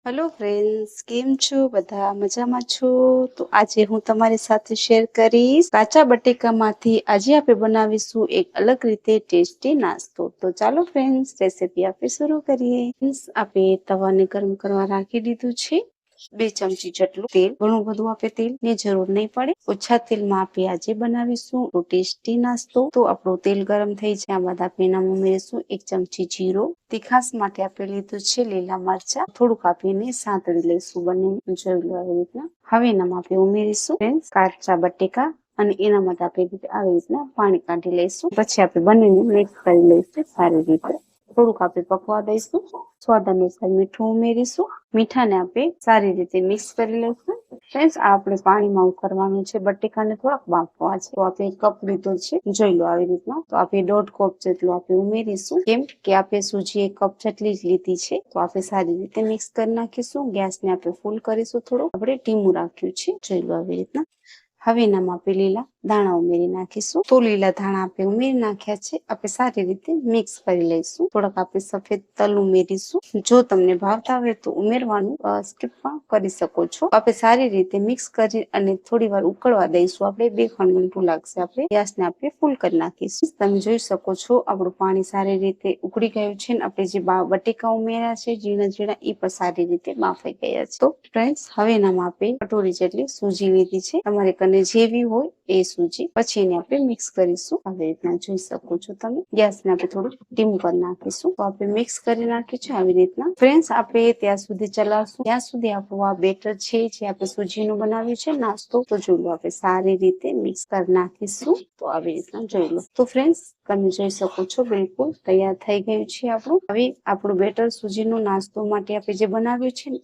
Hello friends, કેમ છો? બધા મજામાં છો? તો આજે હું તમારી સાથે શેર કરીશ કાચા બટેકામાંથી આજે આપણે બનાવીશું એક અલગ રીતે ટેસ્ટી નાસ્તો. તો ચાલો ફ્રેન્ડ્સ, રેસીપી આપણે શરૂ કરીએ. આપણે તવાને ગરમ કરવા રાખી દીધું છે. 2 ચમચી જેટલું તેલ, ઘણું બધું આપણે તેલની જરૂર નહીં પડે. ઓછા તેલમાં આપણે આજે બનાવીશું ટેસ્ટી નાસ્તો. તો આપણું તેલ ગરમ થઈ જાય બાદ આપણે એનામાં ઉમેરીશું 1 ચમચી જીરું. તીખાસ માટે આપણે લીધું છે લીલા મરચા, થોડુંક આપીને સાંતળી લઈશું. બંને જોઈ લો આવી રીતના. હવે એનામાં આપણે ઉમેરીશું કાચા બટેકા અને એના માટે આપણે આવી રીતના પાણી કાઢી લઈશું. પછી આપણે બંનેને મિક્સ કરી લઈશું સારી રીતે. થોડુંક આપણે પકવા દઈશું. સ્વાદ અનુસાર મીઠું ઉમેરીશું. મીઠાને આપણે સારી રીતે મિક્સ કરી લઈશું. ફ્રેન્ડ્સ, આ આપણે પાણીમાં ઉકળવાનું છે. બટેકાને થોડાક બાફવા છે. તો આપણે કપ લીધો છે, જોઈ લો આવી રીતના. તો આપણે 1.5 કપ જેટલું આપણે ઉમેરીશું. કેમ કે આપણે સૂજી 1 કપ જેટલી જ લીધી છે. તો આપણે સારી રીતે મિક્સ કરી નાખીશું. ગેસને આપણે ફૂલ કરીશું. થોડું આપણે ધીમું રાખ્યું છે, જોઈ લો આવી રીતના. હવે એનામાં આપણે લીલા દાણા ઉમેરી નાખીશું. તો લીલા દાણા આપણે ઉમેરી નાખ્યા છે. આપણે સારી રીતે મિક્સ કરી લઈશું. થોડાક આપણે સફેદ તલ ઉમેરીશું. જો તમને ભાવતા હોય તો ઉમેરવાનું સ્કીપ પણ કરી શકો છો. આપણે સારી રીતે મિક્સ કરી અને થોડી વાર ઉકળવા દઈશું. આપણે 2 મિનિટ લાગશે. આપણે ગેસને આપણે ફૂલ કરી નાખીશું. તમે જોઈ શકો છો આપણું પાણી સારી રીતે ઉકળી ગયું છે. આપણે જે બટેકા ઉમેર્યા છે ઝીણા ઝીણા, એ પણ સારી રીતે બાફાઈ ગયા છે. તો ફ્રેન્ડ્સ, હવે એનામાં આપણે કટોરી જેટલી સૂજી લીધી છે. તમારે કને જેવી હોય એ સૂજી. પછી એને આપણે મિક્સ કરીશું. આવી રીતના જોઈ શકો છો તમે. ગેસને આપણે થોડું ડીમ કરી નાખીશું. તો આપણે મિક્સ કરી નાખ્યું છે આવી રીતના. ફ્રેન્ડ્સ, આપણે ત્યાં સુધી ચલાવશું ત્યાં સુધી આપણું આ બેટર છે જે આપણે સૂજીનું બનાવ્યું છે નાસ્તો. તો જોઈ લો આપણે સારી રીતે મિક્સ કરી નાખીશું. તો આવી રીતના જોઈ લો. તો ફ્રેન્ડ્સ, તમે જોઈ શકો છો બિલકુલ તૈયાર થઈ ગયું છે આપણું. હવે આપણું બેટર સૂજીનો નાસ્તો માટે આપણે જે બનાવ્યું છે ને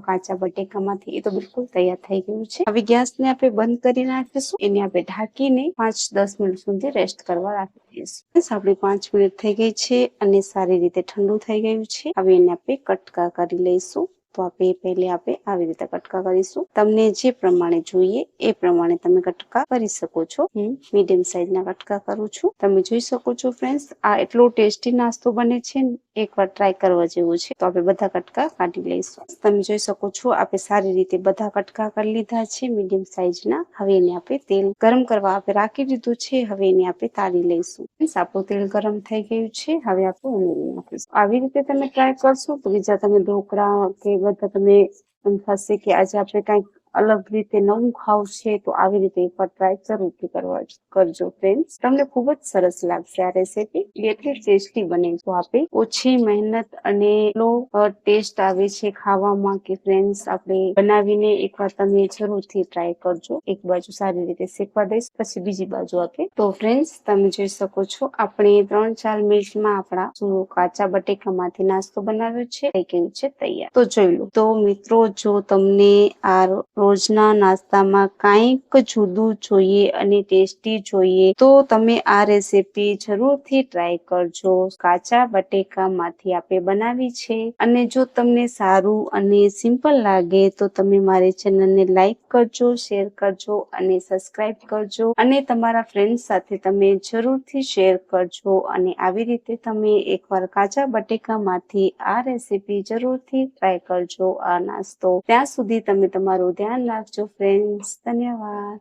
કાચા બટેકામાંથી, એ તો બિલકુલ તૈયાર થઈ ગયું છે. હવે ગેસને આપણે બંધ કરી નાખીશું. એને આપણે ઢાંકીને 5-10 મિનિટ સુધી રેસ્ટ કરવા રાખી દઈશું. આપણી 5 મિનિટ થઈ ગઈ છે અને સારી રીતે ઠંડુ થઈ ગયું છે. હવે એને આપણે કટકા કરી લઈશું. તો આપણે પહેલે આપણે આવી રીતે કટકા કરીશું. તમને જે પ્રમાણે જોઈએ એ પ્રમાણે તમે કટકા કરી શકો છો. હું મીડિયમ સાઈઝના કટકા કરું છું. તમે જોઈ શકો છો ફ્રેન્ડ્સ, આ એટલો ટેસ્ટી નાસ્તો બને છે ને, એકવાર ટ્રાય કરવા જેવું છે. તો આપણે બધા કટકા કાઢી લઈશું. તમે જોઈ શકો છો આપણે સારી રીતે બધા કટકા કરી લીધા છે મીડિયમ સાઈઝના. હવે એને આપણે તેલ ગરમ કરવા આપણે રાખી દીધું છે. હવે એને આપણે તાળી લઈશું. આપણું તેલ ગરમ થઈ ગયું છે. હવે આપણે ઉમેરી નાખીશું. આવી રીતે તમે ટ્રાય કરશો તો બીજા તમે ઢોકળા કે બધા તમે એમ થશે કે આજે આપણે કંઈક અલગ રીતે નવું ખાવું છે. તો આવી રીતે એકવાર ટ્રાય જરૂરથી કરવા કરજો ફ્રેન્ડ્સ. તમને ખૂબ જ સરસ લાગશે આ રેસીપી. એટલી ટેસ્ટી બને. તો આપણે ઓછી મહેનત અને એટલો ટેસ્ટ આવે છે ખાવામાં કે ફ્રેન્ડ્સ, આપણે બનાવીને એકવાર તમે જરૂરથી ટ્રાય કરજો. એક બાજુ સારી રીતે શેકવા દઈશ, પછી બીજી બાજુ આપણે. તો ફ્રેન્ડ્સ, તમે જોઈ શકો છો આપણે 3-4 મિનિટમાં આપણા કાચા બટેકામાંથી નાસ્તો બનાવ્યો છે થઈ ગયું છે તૈયાર. તો જોઈ લો. તો મિત્રો, જો તમને આ રોજના નાસ્તામાં કંઈક જુદું જોઈએ અને ટેસ્ટી જોઈએ તો તમે આ રેસીપી જરૂરથી ટ્રાય કરજો. કાચા બટેકામાંથી આપણે બનાવી છે. અને જો તમને સારું અને સિમ્પલ લાગે તો તમે મારી ચેનલને લાઈક કરજો, શેર કરજો અને સબસ્ક્રાઇબ કરજો. અને તમારા ફ્રેન્ડ્સ સાથે તમે જરૂરથી શેર કરજો. અને આવી રીતે તમે એકવાર કાચા બટેકામાંથી આ રેસીપી જરૂરથી ટ્રાય કરજો આ નાસ્તો. ત્યાં સુધી તમે તમારું ધ્યાન રાખજો ફ્રેન્ડ્સ. ધન્યવાદ.